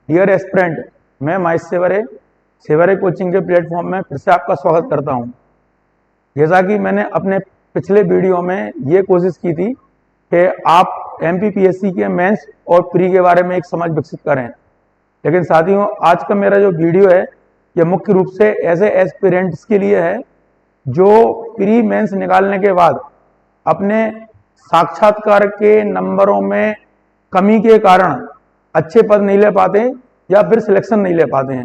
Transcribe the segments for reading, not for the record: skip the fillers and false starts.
Dear aspirant, मैं Mahesh severe coaching के platform में फिर से आपका स्वागत करता हूं। जैसा कि मैंने अपने पिछले वीडियो में ये कोशिश की थी कि आप एमपीपीएससी के मेंस और प्री के बारे में एक समझ विकसित करें, लेकिन साथियों आज का मेरा जो वीडियो है ये मुख्य रूप से ऐसे एस्पिरेंट्स के लिए है जो प्री मेंस निकालने के बाद अपने साक्षात्कार के नंबरों में कमी के कारण अच्छे पद नहीं ले पाते या फिर सिलेक्शन नहीं ले पाते हैं।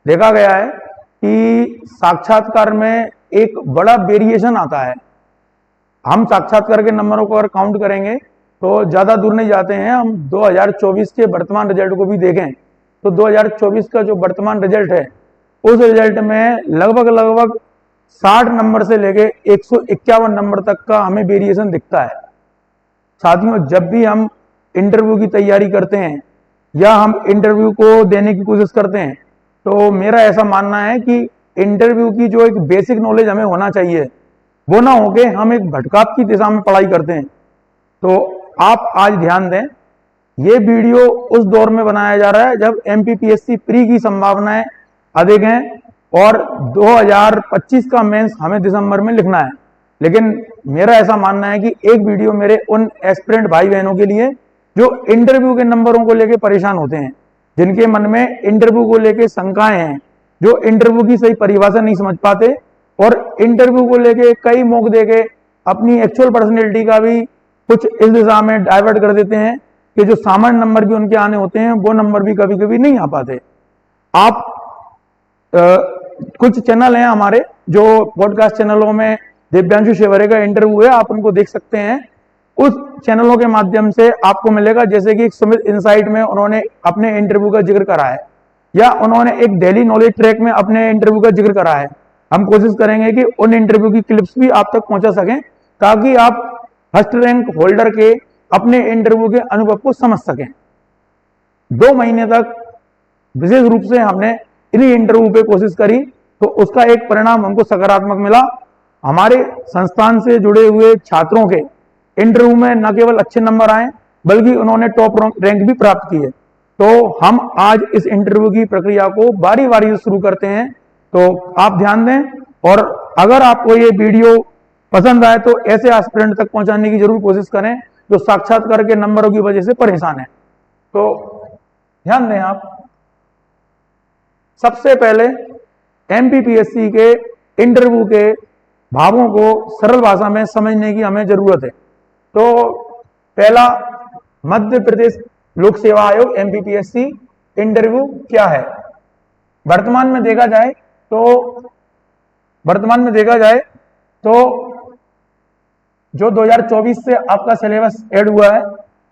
देखा गया है कि साक्षात्कार में एक बड़ा वेरिएशन आता है। हम साक्षात्कार के नंबरों को अगर काउंट करेंगे तो ज़्यादा दूर नहीं जाते हैं। हम 2024 के वर्तमान रिजल्ट को भी देखें तो 2024 का जो वर्तमान रिजल्ट है उस रिजल्ट में लगभग 60 नंबर से लेके 151 नंबर तक का हमें वेरिएशन दिखता है। साथियों जब भी हम इंटरव्यू की तैयारी करते हैं या हम इंटरव्यू को देने की कोशिश करते हैं तो मेरा ऐसा मानना है कि इंटरव्यू की जो एक बेसिक नॉलेज हमें होना चाहिए वो ना होके हम एक भटकाव की दिशा में पढ़ाई करते हैं। तो आप आज ध्यान दें, ये वीडियो उस दौर में बनाया जा रहा है जब एमपीपीएससी प्री की संभावनाएं अधिक हैं और 2025 का मेंस हमें दिसंबर में लिखना है। लेकिन मेरा ऐसा मानना है कि एक वीडियो मेरे उन एस्पिरेंट भाई बहनों के लिए जो इंटरव्यू के नंबरों को लेकर परेशान होते हैं, जिनके मन में इंटरव्यू को लेकर शंकाएं हैं, जो इंटरव्यू की सही परिभाषा नहीं समझ पाते और इंटरव्यू को लेके कई मौके देके अपनी एक्चुअल पर्सनैलिटी का भी कुछ इस दिशा में डाइवर्ट कर देते हैं कि जो सामान्य नंबर भी उनके आने होते हैं वो नंबर भी कभी कभी नहीं आ पाते। आप कुछ चैनल हैं हमारे जो पॉडकास्ट चैनलों में दिव्यांशु सेवरे का इंटरव्यू है, आप उनको देख सकते हैं। उस चैनलों के माध्यम से आपको मिलेगा, जैसे कि सुमित इनसाइट में उन्होंने अपने इंटरव्यू का जिक्र करा है या उन्होंने एक डेली नॉलेज ट्रैक में अपने इंटरव्यू का जिक्र करा है। हम कोशिश करेंगे कि उन इंटरव्यू की क्लिप्स भी आप तक पहुंचा सकें ताकि आप फर्स्ट रैंक होल्डर के अपने इंटरव्यू के अनुभव को समझ सकें। 2 महीने तक विशेष रूप से हमने इन्हीं इंटरव्यू पे कोशिश करी तो उसका एक परिणाम हमको सकारात्मक मिला। हमारे संस्थान से जुड़े हुए छात्रों के इंटरव्यू में न केवल अच्छे नंबर आए बल्कि उन्होंने टॉप रैंक भी प्राप्त किए। तो हम आज इस इंटरव्यू की प्रक्रिया को बारी बारी से शुरू करते हैं, तो आप ध्यान दें और अगर आपको ये वीडियो पसंद आए तो ऐसे एस्पिरेंट तक पहुंचाने की जरूर कोशिश करें जो साक्षात्कार के नंबरों की वजह से परेशान है। तो ध्यान दें आप, सबसे पहले एमपीपीएससी के इंटरव्यू के भावों को सरल भाषा में समझने की हमें जरूरत है। तो पहला, मध्य प्रदेश लोक सेवा आयोग एमपीपीएससी इंटरव्यू क्या है। वर्तमान में देखा जाए तो जो 2024 से आपका सिलेबस ऐड हुआ है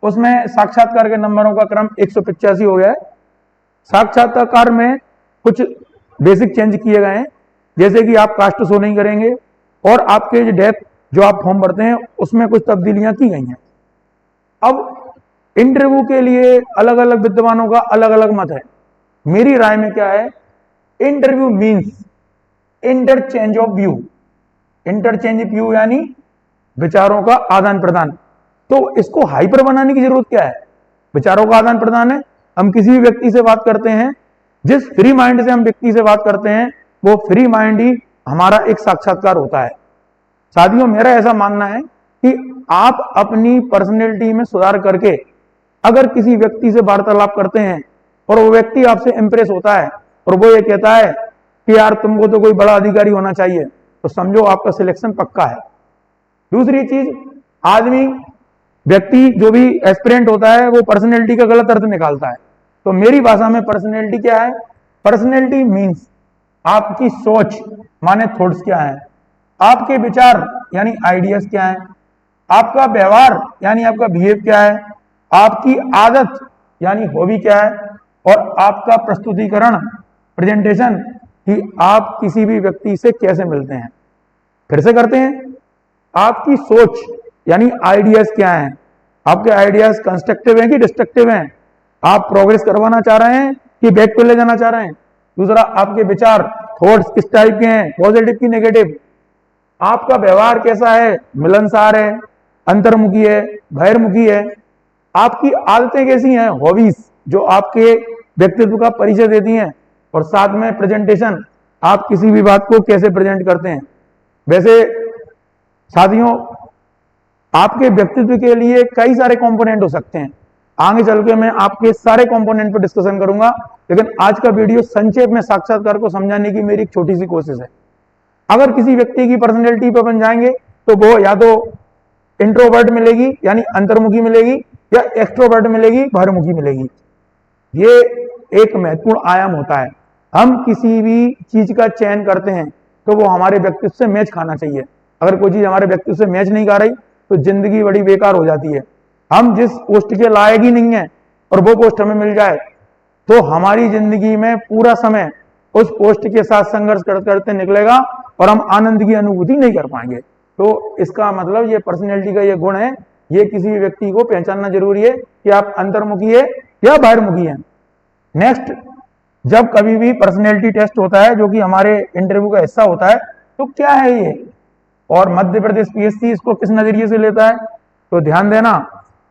उसमें साक्षात्कार के नंबरों का क्रम 185 हो गया है। साक्षात्कार में कुछ बेसिक चेंज किए गए हैं, जैसे कि आप कास्ट शो नहीं करेंगे और आपके डेप्थ जो आप फॉर्म भरते हैं उसमें कुछ तब्दीलियां की गई हैं। अब इंटरव्यू के लिए अलग अलग विद्वानों का अलग अलग मत है। मेरी राय में क्या है, interview means interchange of view. Interchange of view यानी विचारों का आदान प्रदान। तो इसको हाइपर बनाने की जरूरत क्या है, विचारों का आदान प्रदान है। हम किसी भी व्यक्ति से बात करते हैं, जिस फ्री माइंड से हम व्यक्ति से बात करते हैं वो फ्री माइंड ही हमारा एक साक्षात्कार होता है। साथियों मेरा ऐसा मानना है कि आप अपनी पर्सनैलिटी में सुधार करके अगर किसी व्यक्ति से वार्तालाप करते हैं और वो व्यक्ति आपसे इंप्रेस होता है और वो ये कहता है कि यार तुमको तो कोई बड़ा अधिकारी होना चाहिए, तो समझो आपका सिलेक्शन पक्का है। दूसरी चीज, व्यक्ति जो भी एस्पिरेंट होता है वो पर्सनैलिटी का गलत अर्थ निकालता है। तो मेरी भाषा में पर्सनैलिटी क्या है, पर्सनैलिटी मीन्स आपकी सोच माने थॉट्स क्या है, आपके विचार यानी आइडियाज क्या है, आपका व्यवहार यानी आपका बिहेव क्या है, आपकी आदत यानी हॉबी क्या है और आपका प्रस्तुतिकरण प्रेजेंटेशन कि आप किसी भी व्यक्ति से कैसे मिलते हैं। फिर से करते हैं, आपकी सोच यानी आइडियाज क्या हैं, आपके आइडियाज कंस्ट्रक्टिव हैं कि डिस्ट्रक्टिव हैं, आप प्रोग्रेस करवाना चाह रहे हैं कि बैक पे ले जाना चाह रहे हैं। दूसरा, आपके विचार थॉट्स किस टाइप के हैं, पॉजिटिव की नेगेटिव, आपका व्यवहार कैसा है, मिलनसार है, अंतर्मुखी है, बहिर्मुखी है, आपकी आदतें कैसी हैं, हॉबीज जो आपके व्यक्तित्व का परिचय देती हैं, और साथ में प्रेजेंटेशन, आप किसी भी बात को कैसे प्रेजेंट करते हैं। वैसे साथियों, आपके व्यक्तित्व के लिए कई सारे कंपोनेंट हो सकते हैं, आगे चल के मैं आपके सारे कंपोनेंट पर डिस्कशन करूंगा, लेकिन आज का वीडियो संक्षेप में साक्षात्कार को समझाने की मेरी एक छोटी सी कोशिश है। अगर किसी व्यक्ति की पर्सनैलिटी पर बन जाएंगे तो वो या तो इंट्रोवर्ट मिलेगी यानी अंतर्मुखी मिलेगी, या एक्सट्रोवर्ट मिलेगी बाहरमुखी मिलेगी। ये एक महत्वपूर्ण आयाम होता है। हम किसी भी चीज का चयन करते हैं तो वो हमारे व्यक्तित्व से मैच खाना चाहिए। अगर कोई चीज हमारे व्यक्तित्व से मैच नहीं खा रही तो जिंदगी बड़ी बेकार हो जाती है। हम जिस पोस्ट के लायक ही नहीं है और वो पोस्ट हमें मिल जाए तो हमारी जिंदगी में पूरा समय उस पोस्ट के साथ संघर्ष करते निकलेगा और हम आनंद की अनुभूति नहीं कर पाएंगे। तो इसका मतलब ये पर्सनैलिटी का ये गुण है, ये किसी व्यक्ति को पहचानना जरूरी है कि आप अंतर्मुखी है या बाहरमुखी है। नेक्स्ट, जब कभी भी पर्सनैलिटी टेस्ट होता है जो कि हमारे इंटरव्यू का हिस्सा होता है, तो क्या है ये और मध्य प्रदेश पीएससी इसको किस नजरिए से लेता है, तो ध्यान देना,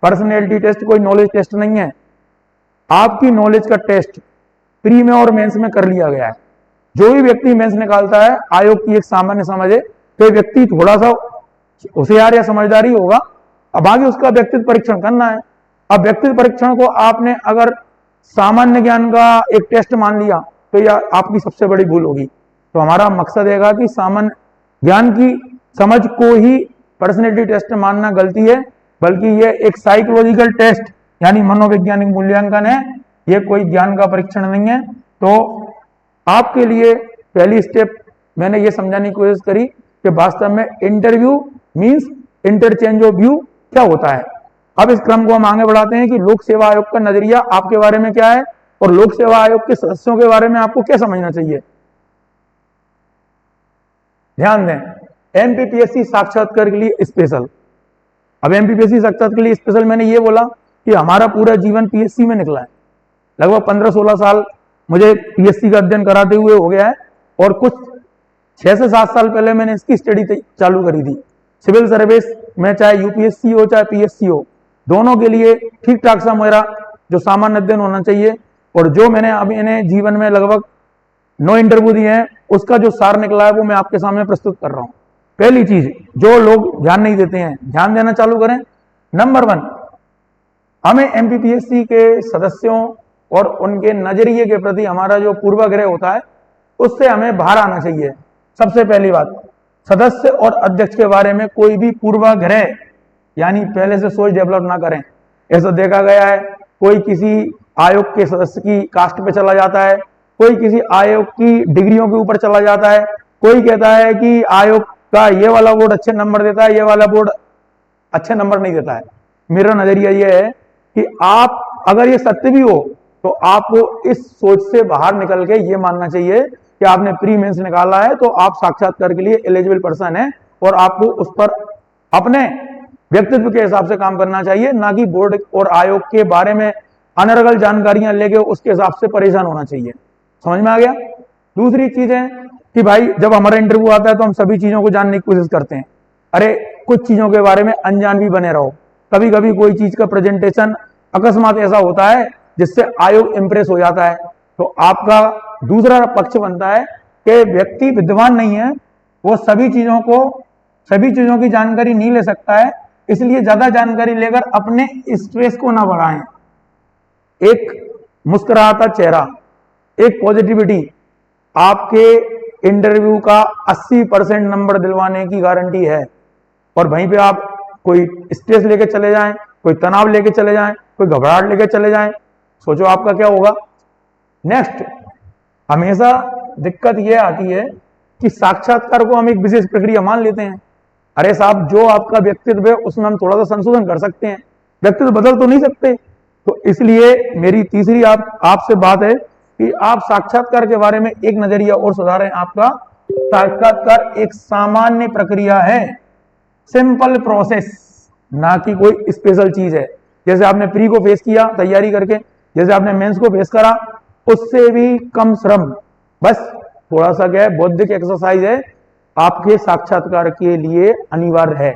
पर्सनैलिटी टेस्ट कोई नॉलेज टेस्ट नहीं है। आपकी नॉलेज का टेस्ट प्री में और मेंस में कर लिया गया है। जो भी व्यक्ति मेंस निकालता है, आयोग की एक सामान्य समझ है, तो व्यक्ति थोड़ा सा होशियार या समझदारी होगा। अब आगे उसका व्यक्तित्व परीक्षण करना है। अब व्यक्तित्व परीक्षण को आपने अगर सामान्य ज्ञान का एक टेस्ट मान लिया तो यह आपकी सबसे बड़ी भूल होगी। तो हमारा मकसद है कि सामान्य ज्ञान की समझ को ही पर्सनैलिटी टेस्ट मानना गलती है, बल्कि यह एक साइकोलॉजिकल टेस्ट यानी मनोवैज्ञानिक मूल्यांकन है, यह कोई ज्ञान का परीक्षण नहीं है। तो आपके लिए पहली स्टेप मैंने ये समझाने की कोशिश करी कि वास्तव में interview means interchange of view क्या होता है। अब इस क्रम को हम आगे बढ़ाते हैं कि लोक सेवा आयोग का नजरिया आपके बारे में क्या है और लोक सेवा आयोग के सदस्यों के बारे में आपको क्या समझना चाहिए। ध्यान दें, एमपीपीएससी साक्षात्कार के लिए स्पेशल। अब एमपीपीएससी साक्षात्कार के लिए स्पेशल मैंने ये बोला कि हमारा पूरा जीवन पीएससी में निकला है। लगभग 15-16 साल मुझे पीएससी का अध्ययन कराते हुए हो गया है, और कुछ 6 से 7 साल पहले मैंने इसकी स्टडी चालू करी थी। सिविल सर्विस में चाहे यूपीएससी हो चाहे पीएससी हो, दोनों के लिए ठीक ठाक सा मेरा जो सामान्य अध्ययन होना चाहिए, और जो मैंने अभी इन्हें जीवन में लगभग 9 इंटरव्यू दिए हैं उसका जो सार निकला है वो मैं आपके सामने प्रस्तुत कर रहा हूं। पहली चीज जो लोग ध्यान नहीं देते हैं, ध्यान देना चालू करें। नंबर 1, हमें एमपीपीएससी के सदस्यों और उनके नजरिए के प्रति हमारा जो पूर्वाग्रह होता है उससे हमें बाहर आना चाहिए। सबसे पहली बात, सदस्य और अध्यक्ष के बारे में कोई भी पूर्वाग्रह यानी पहले से सोच डेवलप ना करें। ऐसा देखा गया है, कोई किसी आयोग के सदस्य की कास्ट पे चला जाता है, कोई किसी आयोग की डिग्रियों के ऊपर चला जाता है, कोई कहता है कि आयोग का ये वाला बोर्ड अच्छे नंबर देता है, ये वाला बोर्ड अच्छे नंबर नहीं देता है। मेरा नजरिया यह है कि आप अगर ये सत्य भी हो तो आपको इस सोच से बाहर निकल के ये मानना चाहिए कि आपने प्री मेंस निकाला है तो आप साक्षात्कार के लिए एलिजिबल पर्सन है, और आपको उस पर अपने व्यक्तित्व के हिसाब से काम करना चाहिए, ना कि बोर्ड और आयोग के बारे में अनर्गल जानकारियां लेके उसके हिसाब से परेशान होना चाहिए। समझ में आ गया। दूसरी चीज है कि भाई जब हमारा इंटरव्यू आता है तो हम सभी चीजों को जानने की कोशिश करते हैं। अरे कुछ चीजों के बारे में अनजान भी बने रहो। कभी कभी कोई चीज का प्रेजेंटेशन अकस्मात ऐसा होता है जिससे आयोग इंप्रेस हो जाता है, तो आपका दूसरा पक्ष बनता है कि व्यक्ति विद्वान नहीं है, वो सभी चीजों की जानकारी नहीं ले सकता है, इसलिए ज्यादा जानकारी लेकर अपने स्ट्रेस को ना बढ़ाएं। एक मुस्कुराता चेहरा, एक पॉजिटिविटी आपके इंटरव्यू का 80% नंबर दिलवाने की गारंटी है। और वहीं पे आप कोई स्ट्रेस लेके चले जाएं, कोई तनाव लेके चले जाएं, कोई घबराहट लेके चले जाएं, सोचो आपका क्या होगा। नेक्स्ट, हमेशा दिक्कत यह आती है कि साक्षात्कार को हम एक विशेष प्रक्रिया मान लेते हैं। अरे साहब, जो आपका व्यक्तित्व है उसमें हम थोड़ा सा संशोधन कर सकते हैं, व्यक्तित्व बदल तो नहीं सकते। तो इसलिए मेरी तीसरी आपसे बात है कि आप साक्षात्कार के बारे में एक नजरिया और सुधारें। आपका साक्षात्कार एक सामान्य प्रक्रिया है, सिंपल प्रोसेस, ना कि कोई स्पेशल चीज है। जैसे आपने प्री को फेस किया तैयारी करके, जैसे आपने मेंस को फेस करा, उससे भी कम श्रम, बस थोड़ा सा क्या है, बौद्धिक एक्सरसाइज है, आपके साक्षात्कार के लिए अनिवार्य है।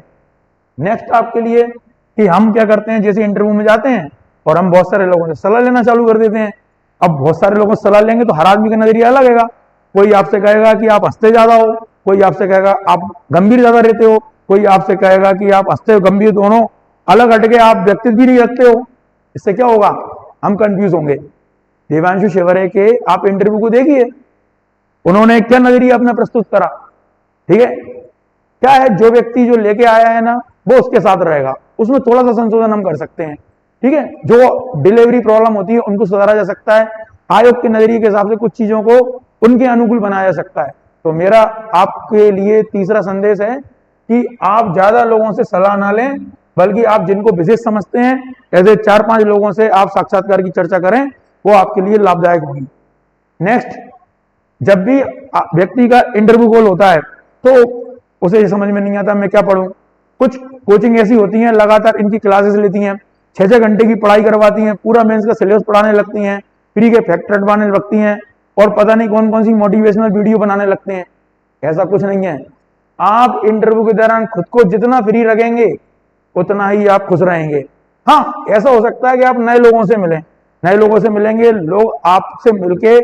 नेक्स्ट आपके लिए कि हम क्या करते हैं, जैसे इंटरव्यू में जाते हैं और हम बहुत सारे लोगों से सलाह लेना चालू कर देते हैं अब बहुत सारे लोगों से सलाह लेंगे तो हर आदमी का नजरिया अलग है। कोई आपसे कहेगा कि आप हंसते ज्यादा हो, कोई आपसे कहेगा आप गंभीर ज्यादा रहते हो, कोई आपसे कहेगा कि आप हंसते हो गंभीर दोनों अलग हटके आप व्यक्तित्व भी नहीं रखते हो। इससे क्या होगा, हम कंफ्यूज होंगे। देवांशु शिवरे के आप इंटरव्यू को देखिए, उन्होंने क्या नजरिया अपना प्रस्तुत करा। ठीक है, क्या है, जो व्यक्ति जो लेके आया है ना वो उसके साथ रहेगा, उसमें थोड़ा सा संशोधन हम कर सकते हैं। ठीक है, जो डिलीवरी प्रॉब्लम होती है उनको सुधारा जा सकता है, आयोग के नजरिए के हिसाब से कुछ चीजों को उनके अनुकूल बनाया जा सकता है। तो मेरा आपके लिए तीसरा संदेश है कि आप ज्यादा लोगों से सलाह ना लें, बल्कि आप जिनको विशेष समझते हैं ऐसे 4-5 लोगों से आप साक्षात्कार की चर्चा करें, वो आपके लिए लाभदायक होगी। नेक्स्ट, जब भी व्यक्ति का इंटरव्यू कॉल होता है तो उसे समझ में नहीं आता मैं क्या पढ़ूं। कुछ कोचिंग ऐसी होती हैं लगातार इनकी क्लासेस लेती हैं, 6-6 घंटे की पढ़ाई करवाती हैं, पूरा मेंस का सिलेबस पढ़ाने लगती हैं, फ्री के फैक्ट रटवाने लगती हैं और पता नहीं कौन कौन सी मोटिवेशनल वीडियो बनाने लगते हैं। ऐसा कुछ नहीं है। आप इंटरव्यू के दौरान खुद को जितना फ्री रखेंगे उतना ही आप खुश रहेंगे। हाँ, ऐसा हो सकता है कि आप नए लोगों से मिलें, नए लोगों से मिलेंगे, लोग आपसे मिलके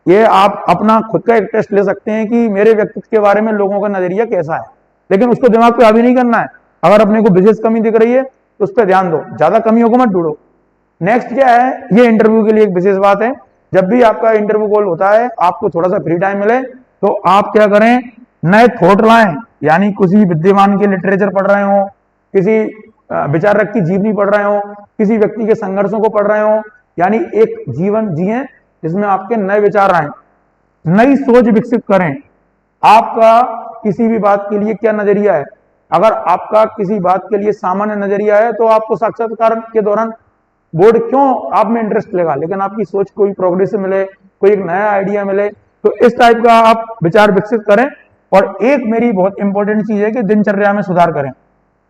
ये आप अपना खुद का एक टेस्ट ले सकते हैं कि मेरे व्यक्तित्व के बारे में लोगों का नजरिया कैसा है, लेकिन उसको दिमाग पे हावी नहीं करना है। अगर अपने को विशेष कमी दिख रही है तो उस पर ध्यान दो, ज्यादा कमियों को मत ढूंढो। नेक्स्ट क्या है, ये इंटरव्यू के लिए एक विशेष बात है, जब भी आपका इंटरव्यू कॉल होता है आपको थोड़ा सा फ्री टाइम मिले तो आप क्या करें, नए थॉट लाएं, यानी किसी विद्वान के लिटरेचर पढ़ रहे हो, किसी विचारक की जीवनी पढ़ रहे हो, किसी व्यक्ति के संघर्षों को पढ़ रहे हो, यानी एक जीवन जिए जिसमें आपके नए विचार आए, नई सोच विकसित करें। आपका किसी भी बात के लिए क्या नजरिया है, अगर आपका किसी बात के लिए सामान्य नजरिया है तो आपको साक्षात्कार के दौरान बोर्ड क्यों आप में इंटरेस्ट लेगा, लेकिन आपकी सोच कोई प्रोग्रेस मिले, कोई एक नया आइडिया मिले, तो इस टाइप का आप विचार विकसित करें। और एक मेरी बहुत इंपॉर्टेंट चीज है कि दिनचर्या में सुधार करें।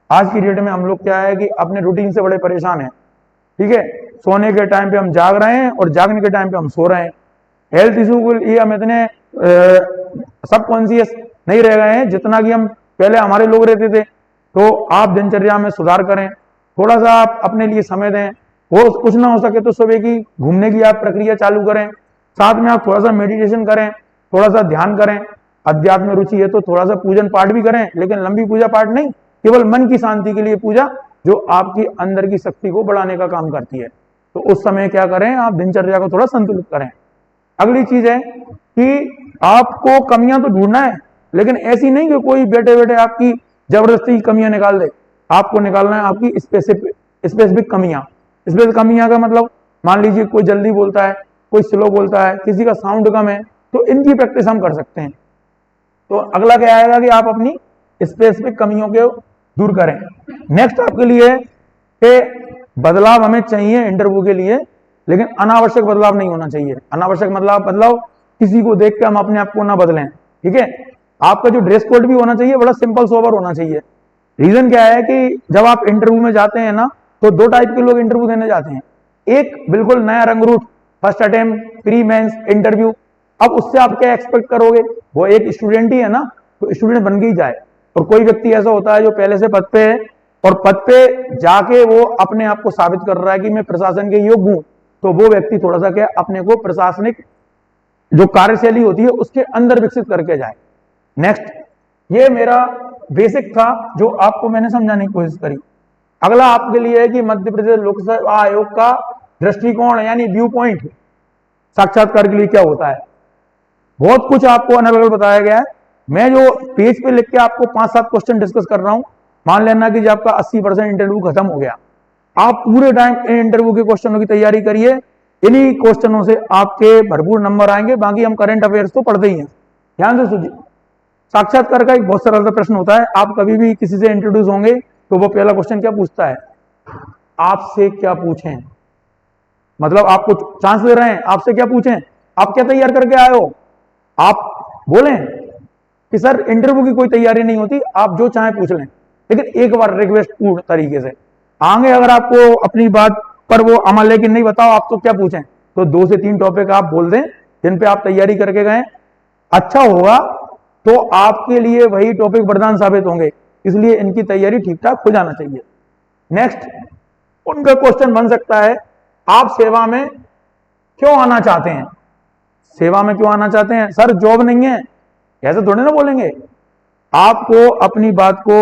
आज की डेट में हम लोग क्या है कि अपने रूटीन से बड़े परेशान हैं। ठीक है, सोने के टाइम पे हम जाग रहे हैं और जागने के टाइम पे हम सो रहे हैं। हेल्थ इशू के लिए हम इतने सब कॉन्शियस नहीं रह गए हैं जितना कि हम पहले हमारे लोग रहते थे। तो आप दिनचर्या में सुधार करें, थोड़ा सा आप अपने लिए समय दें, वो कुछ ना हो सके तो सुबह की घूमने की आप प्रक्रिया चालू करें, साथ में आप थोड़ा सा मेडिटेशन करें, थोड़ा सा ध्यान करें, अध्यात्म में रुचि है तो थोड़ा सा पूजन पाठ भी करें, लेकिन लंबी पूजा पाठ नहीं, केवल मन की शांति के लिए पूजा जो आपकी अंदर की शक्ति को बढ़ाने का काम करती है। तो उस समय क्या करें, आप दिनचर्या को थोड़ा संतुलित करें। अगली चीज है कि आपको कमियां तो ढूंढना है, लेकिन ऐसी नहीं कि कोई बैठे बैठे आपकी जबरदस्ती कमियां निकाल दे। आपको निकालना है आपकी स्पेसिफिक कमियां। स्पेसिफिक कमियां का मतलब, मान लीजिए कोई जल्दी बोलता है, कोई स्लो बोलता है, किसी का साउंड कम है, तो इनकी प्रैक्टिस हम कर सकते हैं। तो अगला क्या आएगा कि आप अपनी स्पेसिफिक कमियों को दूर करें। नेक्स्ट आपके लिए कि बदलाव हमें चाहिए इंटरव्यू के लिए, लेकिन अनावश्यक बदलाव नहीं होना चाहिए। अनावश्यक बदलाव किसी को देख के हम अपने आप को ना बदलें। ठीक है, आपका जो ड्रेस कोड भी होना चाहिए बड़ा सिंपल सोबर होना चाहिए। रीजन क्या है कि जब आप इंटरव्यू में जाते हैं ना तो 2 टाइप के लोग इंटरव्यू देने जाते हैं। एक बिल्कुल नया रंग रूट, first attempt, pre mains interview. अब उससे आप क्या एक्सपेक्ट करोगे, वो एक स्टूडेंट ही है ना, तो स्टूडेंट बन के ही जाए। और कोई व्यक्ति ऐसा होता है जो पहले से पद पे है और पद पे जाके वो अपने आप को साबित कर रहा है कि मैं प्रशासन के योग्य हूं, तो वो व्यक्ति थोड़ा सा क्या अपने को प्रशासनिक जो कार्यशैली होती है उसके अंदर विकसित करके जाए। नेक्स्ट, ये मेरा बेसिक था जो आपको मैंने समझाने की कोशिश करी। अगला आपके लिए है कि मध्य प्रदेश लोक सेवा आयोग का दृष्टिकोण यानी व्यू पॉइंट साक्षात्कार के लिए क्या होता है। बहुत कुछ आपको अनर्गल बताया गया है। मैं जो पेज पे लिख के आपको 5-7 क्वेश्चन डिस्कस कर रहा हूं, मान लेना कि जब आपका 80% इंटरव्यू खत्म हो गया, आप पूरे टाइम इन इंटरव्यू के क्वेश्चनों की तैयारी करिए। इन्हीं क्वेश्चनों से आपके भरपूर नंबर आएंगे। बाकी हम करंट अफेयर्स तो पढ़ते ही हैं। ध्यान से सुनिए, साक्षात्कार का एक बहुत सरल सा प्रश्न होता है। आप कभी भी किसी से इंट्रोड्यूस होंगे तो वो पहला क्वेश्चन क्या पूछता है, आपसे क्या पूछें। मतलब आपको चांस दे रहे हैं, आपसे क्या पूछें, आप क्या तैयार करके आए हो। आप बोलें कि सर इंटरव्यू की कोई तैयारी नहीं होती, आप जो चाहें पूछ लें, लेकिन एक बार रिक्वेस्ट पूर्ण तरीके से आगे अगर आपको अपनी बात पर वो अमल है कि नहीं बताओ आप तो क्या पूछें, तो 2 से 3 टॉपिक आप बोल दें जिन पे आप तैयारी करके गए। अच्छा होगा तो आपके लिए वही टॉपिक वरदान साबित होंगे, इसलिए इनकी तैयारी ठीक ठाक हो जाना चाहिए। नेक्स्ट, उनका क्वेश्चन बन सकता है आप सेवा में क्यों आना चाहते हैं, सेवा में क्यों आना चाहते हैं? सर जॉब नहीं है, ऐसे थोड़े ना बोलेंगे। आपको अपनी बात को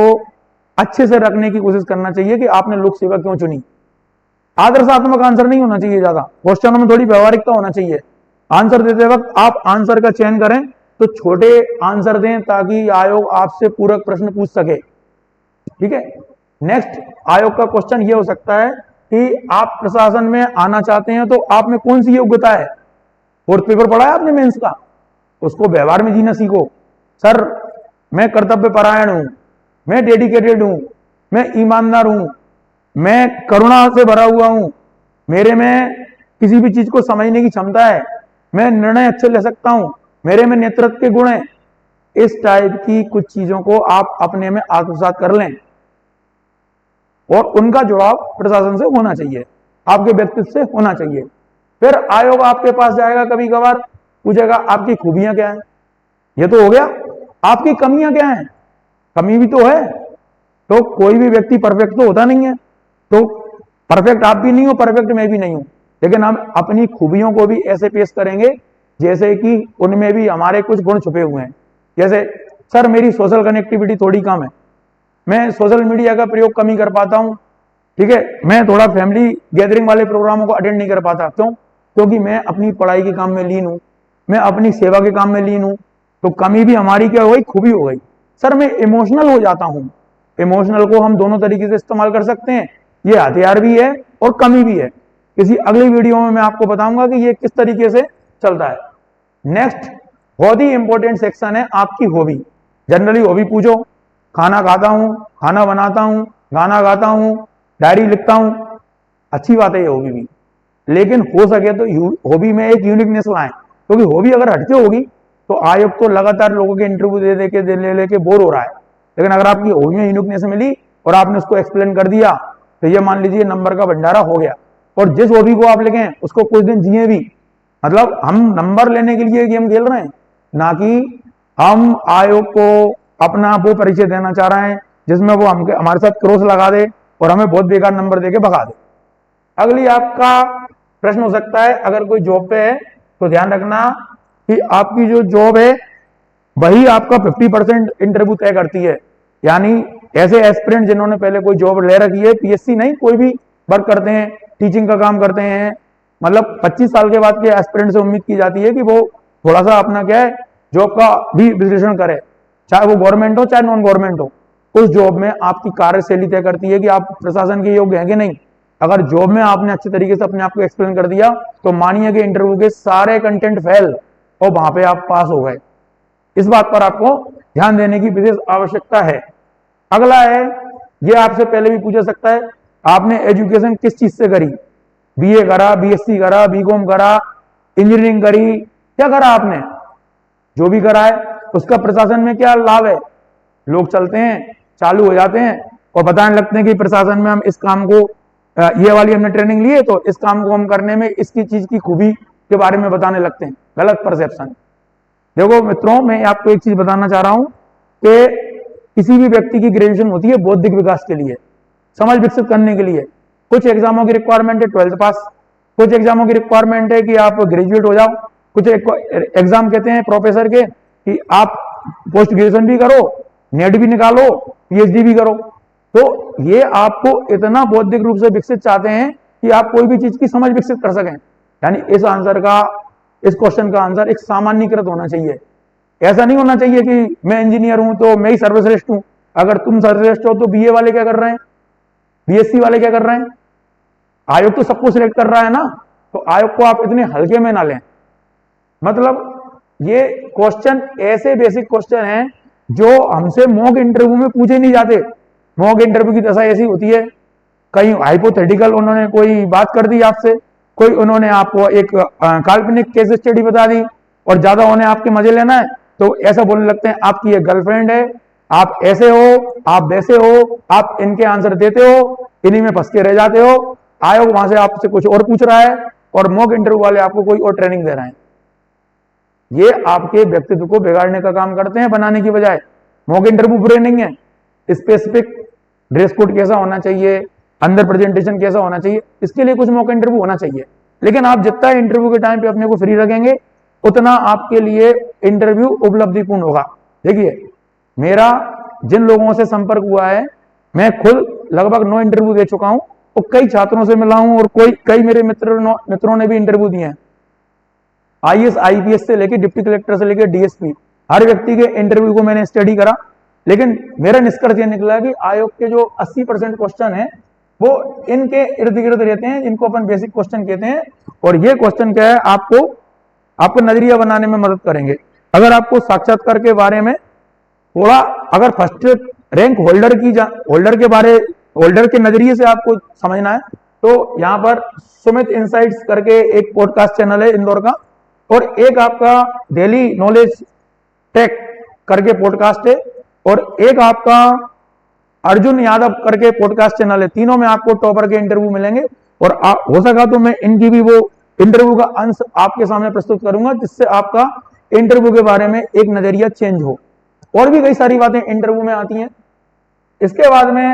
अच्छे से रखने की कोशिश करना चाहिए कि आपने लोक सेवा क्यों चुनी। आदर्शात्मक आंसर नहीं होना चाहिए, ज्यादा क्वेश्चनों में थोड़ी व्यवहारिकता होना चाहिए। आंसर देते वक्त आप आंसर का चयन करें तो छोटे आंसर दें ताकि आयोग आपसे पूरक प्रश्न पूछ सके। ठीक है, नेक्स्ट आयोग का क्वेश्चन ये हो सकता है कि आप प्रशासन में आना चाहते हैं तो आप में कौन सी योग्यता है। फोर्थ पेपर पढ़ा है आपने मेंस का, उसको व्यवहार में जीना सीखो। सर मैं कर्तव्य परायण हूं, मैं डेडिकेटेड हूं, मैं ईमानदार हूं, मैं करुणा से भरा हुआ हूं, मेरे में किसी भी चीज को समझने की क्षमता है, मैं निर्णय अच्छे ले सकता हूं, मेरे में नेतृत्व के गुण हैं। इस टाइप की कुछ चीजों को आप अपने में आत्मसात कर लें और उनका जवाब प्रशासन से होना चाहिए, आपके व्यक्तित्व से होना चाहिए। फिर आयोग आपके पास जाएगा, कभी कभार पूछेगा आपकी खूबियां क्या है। ये तो हो गया, आपकी कमियां क्या हैं, कमी भी तो है। तो कोई भी व्यक्ति परफेक्ट तो होता नहीं है, तो परफेक्ट आप भी नहीं हो, परफेक्ट मैं भी नहीं हूं, लेकिन हम अपनी खूबियों को भी ऐसे पेश करेंगे जैसे कि उनमें भी हमारे कुछ गुण छुपे हुए हैं। जैसे सर मेरी सोशल कनेक्टिविटी थोड़ी कम है, मैं सोशल मीडिया का प्रयोग कम ही कर पाता हूं। ठीक है, मैं थोड़ा फैमिली गैदरिंग वाले प्रोग्रामों को अटेंड नहीं कर पाता। क्यों? क्योंकि मैं अपनी पढ़ाई के काम में लीन हूं, मैं अपनी सेवा के काम में लीन हूं। तो कमी भी हमारी क्या हो गई, खूबी हो गई। सर मैं इमोशनल हो जाता हूं। इमोशनल को हम दोनों तरीके से इस्तेमाल कर सकते हैं, ये हथियार भी है और कमी भी है। किसी अगली वीडियो में मैं आपको बताऊंगा कि ये किस तरीके से चलता है। नेक्स्ट बहुत ही इंपॉर्टेंट सेक्शन है आपकी हॉबी। जनरली हॉबी पूछो, खाना खाता हूं, खाना बनाता हूं, गाना गाता हूं, डायरी लिखता हूं, अच्छी बात है ये हॉबी भी, लेकिन हो सके तो हॉबी में एक यूनिकनेस लाएं, क्योंकि हॉबी अगर हटके होगी तो आयोग तो लगातार लोगों के इंटरव्यू दे लेके बोर हो रहा है। लेकिन अगर आपकी हॉबी में यूनिकनेस मिली और आपने उसको एक्सप्लेन कर दिया तो ये मान लीजिए नंबर का भंडारा हो गया। और जिस हॉबी को आप लिखें उसको कुछ दिन जिए भी, मतलब हम नंबर लेने के लिए गेम खेल रहे हैं, ना कि हम आयोग को अपना वो परिचय देना चाह रहे हैं जिसमें वो हमारे साथ क्रॉस लगा दे और हमें बहुत बेकार नंबर देके भगा दे। अगली आपका प्रश्न हो सकता है, अगर कोई जॉब पे है तो ध्यान रखना कि आपकी जो जॉब है वही आपका 50% इंटरव्यू तय करती है। यानी ऐसे एस्पिरेंट जिन्होंने पहले कोई जॉब ले रखी है, पीएससी नहीं, कोई भी वर्क करते हैं, टीचिंग का काम करते हैं, मतलब 25 साल के बाद के एस्पिरेंट से उम्मीद की जाती है कि वो थोड़ा सा अपना क्या है जॉब का भी विश्लेषण करे, चाहे वो गवर्नमेंट हो चाहे नॉन गवर्नमेंट हो। उस जॉब में आपकी कार्यशैली तय करती है कि आप प्रशासन के योग्य हैं कि नहीं। अगर जॉब में आपने अच्छे तरीके से अपने आप को एक्सप्लेन कर दिया तो मानिए कि इंटरव्यू के सारे कंटेंट फेल और वहां पे आप पास हो गए। इस बात पर आपको ध्यान देने की विशेष आवश्यकता है। अगला है, ये आपसे पहले भी पूछा सकता है, आपने एजुकेशन किस चीज से करी, बीए करा, बीएससी करा, बीकॉम करा, इंजीनियरिंग करी, क्या करा आपने? जो भी करा है उसका प्रशासन में क्या लाभ है? लोग चलते हैं, चालू हो जाते हैं और बताने लगते हैं कि प्रशासन में हम इस काम को, ये वाली हमने ट्रेनिंग ली है तो इस काम को हम करने में इसकी चीज की खूबी के बारे में बताने लगते हैं। गलत परसेप्शन। देखो मित्रों, मैं आपको एक चीज बताना चाह रहा हूं कि किसी भी व्यक्ति की ग्रेजुएशन होती है बौद्धिक विकास के लिए, समझ विकसित करने के लिए। कुछ एग्जामों की रिक्वायरमेंट है 12th पास, कुछ एग्जामों की रिक्वायरमेंट है कि आप ग्रेजुएट हो जाओ, कुछ एग्जाम कहते हैं प्रोफेसर के कि आप पोस्ट ग्रेजुएशन भी करो, नेट भी निकालो, पीएचडी भी करो। तो ये आपको इतना बौद्धिक रूप से विकसित चाहते हैं कि आप कोई भी चीज की समझ विकसित कर सकें। यानी इस क्वेश्चन का आंसर एक सामान्यीकृत होना चाहिए। ऐसा नहीं होना चाहिए कि मैं इंजीनियर हूं तो मैं ही सर्वश्रेष्ठ हूं। अगर तुम सर्वश्रेष्ठ हो तो बीए वाले क्या कर रहे हैं, बीएससी वाले क्या कर रहे हैं? आयोग तो सबको सिलेक्ट कर रहा है ना, तो आयोग को आप इतने हल्के में ना लें। मतलब ये क्वेश्चन ऐसे बेसिक क्वेश्चन हैं जो हमसे मॉक इंटरव्यू में पूछे नहीं जाते। मॉक इंटरव्यू की दशा ऐसी होती है, कहीं हाइपोथेटिकल उन्होंने कोई बात कर दी आपसे, कोई उन्होंने आपको एक काल्पनिक केस स्टडी बता दी और ज्यादा उन्हें आपके मजे लेना है तो ऐसा बोलने लगते हैं आपकी ये गर्लफ्रेंड है, आप ऐसे हो, आप वैसे हो, आप इनके आंसर देते हो, इन्हीं में फंस के रह जाते हो। आयोग वहां से आपसे कुछ और पूछ रहा है और मॉक इंटरव्यू वाले आपको कोई और ट्रेनिंग दे रहे हैं। ये आपके व्यक्तित्व को बिगाड़ने का काम करते हैं बनाने की बजाय। मॉक इंटरव्यू बुरे नहीं है, स्पेसिफिक ड्रेस कोड कैसा होना चाहिए, अंदर प्रेजेंटेशन कैसा होना चाहिए, इसके लिए कुछ मॉक इंटरव्यू होना चाहिए। लेकिन आप जितना इंटरव्यू के टाइम पे अपने को फ्री रखेंगे उतना आपके लिए इंटरव्यू उपलब्धिपूर्ण होगा। देखिए, मेरा जिन लोगों से संपर्क हुआ है, मैं खुद लगभग 9 इंटरव्यू दे चुका हूं और कई छात्रों से मिला हूं और कई मेरे मित्रों ने भी इंटरव्यू दिए हैं। आईएएस आईपीएस से लेकर डिप्टी कलेक्टर से लेकर डीएसपी, हर व्यक्ति के इंटरव्यू को मैंने स्टडी करा। लेकिन मेरा निष्कर्ष यह निकला कि आयोग के जो 80% क्वेश्चन है वो इनके इर्द गिर्द रहते हैं, इनको अपन बेसिक क्वेश्चन कहते हैं। और ये क्वेश्चन क्या है, आपको नजरिया बनाने में मदद करेंगे। अगर आपको साक्षात्कार के बारे में थोड़ा, अगर फर्स्ट रैंक होल्डर के नजरिए से आपको समझना है तो यहाँ पर सुमित इनसाइट्स करके एक पॉडकास्ट चैनल है इंदौर का, और एक आपका डेली नॉलेज टेक करके पॉडकास्ट है, और एक आपका अर्जुन यादव करके पॉडकास्ट चैनल है। तीनों में आपको टॉपर के इंटरव्यू मिलेंगे और हो सका तो मैं इनकी भी वो इंटरव्यू का अंश आपके सामने प्रस्तुत करूंगा, जिससे आपका इंटरव्यू के बारे में एक नजरिया चेंज हो। और भी कई सारी बातें इंटरव्यू में आती हैं। इसके बाद में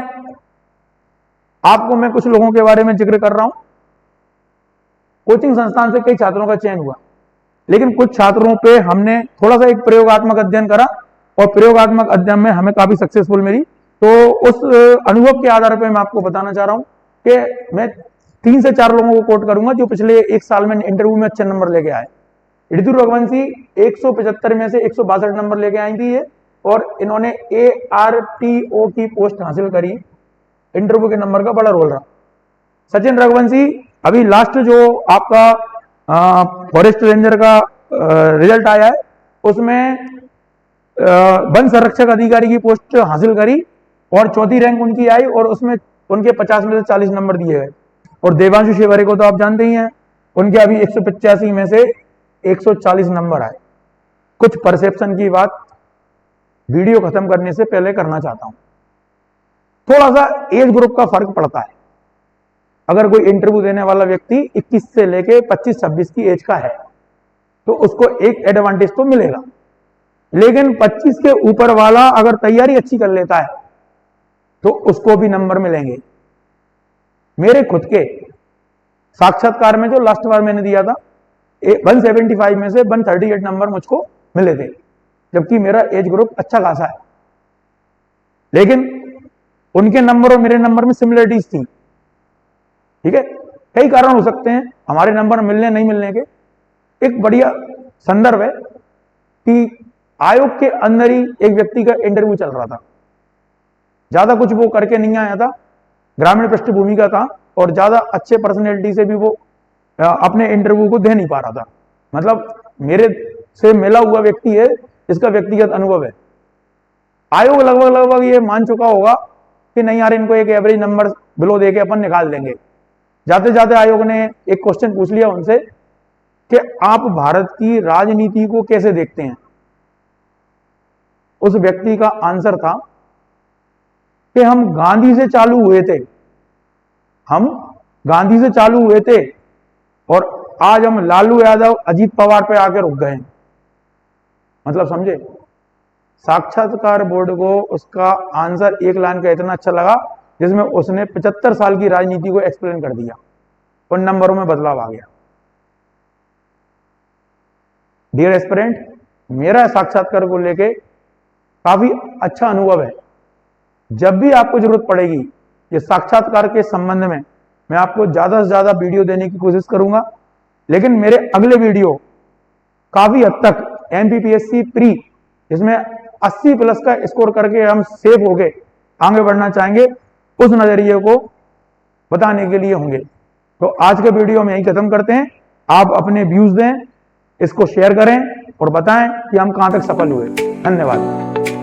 आपको मैं कुछ लोगों के बारे में जिक्र कर रहा हूं। कोचिंग संस्थान से कई छात्रों का चयन हुआ, लेकिन कुछ छात्रों पे हमने थोड़ा सा एक प्रयोगात्मक अध्ययन करा और प्रयोगात्मक अध्ययन में हमें काफी सक्सेसफुल मिली। तो उस अनुभव के आधार पर मैं आपको बताना चाह रहा हूं कि मैं 3 से 4 लोगों को कोट करूंगा जो पिछले 1 साल में इंटरव्यू में अच्छे नंबर लेके आए। ऋतु रघुवंशी 175 में से 162 नंबर लेके आई थी ये, और इन्होंने ARTO की पोस्ट हासिल करी। इंटरव्यू के नंबर का बड़ा रोल रहा। सचिन रघुवंशी अभी लास्ट जो आपका फॉरेस्ट रेंजर का रिजल्ट आया है उसमें वन संरक्षक अधिकारी की पोस्ट हासिल करी और 4थी रैंक उनकी आई, और उसमें उनके 50 में से 40 नंबर दिए गए। और देवांशु शेवरे को तो आप जानते ही हैं, उनके अभी 185 में से 140 नंबर आए। कुछ परसेप्शन की बात वीडियो खत्म करने से पहले करना चाहता हूं। थोड़ा सा एज ग्रुप का फर्क पड़ता है। अगर कोई इंटरव्यू देने वाला व्यक्ति 21 से लेके 25-26 की एज का है तो उसको एक एडवांटेज तो मिलेगा, लेकिन 25 के ऊपर वाला अगर तैयारी अच्छी कर लेता है तो उसको भी नंबर मिलेंगे। मेरे खुद के साक्षात्कार में जो लास्ट बार मैंने दिया था 175 में से 138 नंबर मुझको मिले थे, जबकि मेरा एज ग्रुप अच्छा खासा है। लेकिन उनके नंबर और मेरे नंबर में सिमिलरिटीज थी। ठीक है, कई कारण हो सकते हैं हमारे नंबर मिलने नहीं मिलने के। एक बढ़िया संदर्भ है कि आयोग के अंदर ही एक व्यक्ति का इंटरव्यू चल रहा था। ज्यादा कुछ वो करके नहीं आया था, ग्रामीण पृष्ठभूमि का था, और ज्यादा अच्छे पर्सनैलिटी से भी वो अपने इंटरव्यू को दे नहीं पा रहा था। मतलब मेरे से मिला हुआ व्यक्ति है, इसका व्यक्तिगत अनुभव है। आयोग लगभग ये मान चुका होगा कि नहीं यार, इनको एक एवरेज नंबर बिलो देके अपन निकाल देंगे। जाते जाते आयोग ने एक क्वेश्चन पूछ लिया उनसे कि आप भारत की राजनीति को कैसे देखते हैं। उस व्यक्ति का आंसर था कि हम गांधी से चालू हुए थे और आज हम लालू यादव अजीत पवार पे आके रुक गए। मतलब समझे, साक्षात्कार बोर्ड को उसका आंसर एक लाइन का इतना अच्छा लगा जिसमें उसने 75 साल की राजनीति को एक्सप्लेन कर दिया और नंबरों में बदलाव आ गया। डियर एस्पिरेंट, मेरा साक्षात्कार को लेके काफी अच्छा अनुभव है। जब भी आपको जरूरत पड़ेगी ये साक्षात्कार के संबंध में, मैं आपको ज्यादा से ज्यादा वीडियो देने की कोशिश करूंगा। लेकिन मेरे अगले वीडियो काफी हद तक एमपीपीएससी प्री, इसमें 80 प्लस का स्कोर करके हम सेफ हो गए आगे बढ़ना चाहेंगे, उस नजरिए को बताने के लिए होंगे। तो आज के वीडियो में यही खत्म करते हैं। आप अपने व्यूज दें, इसको शेयर करें और बताएं कि हम कहां तक सफल हुए। धन्यवाद।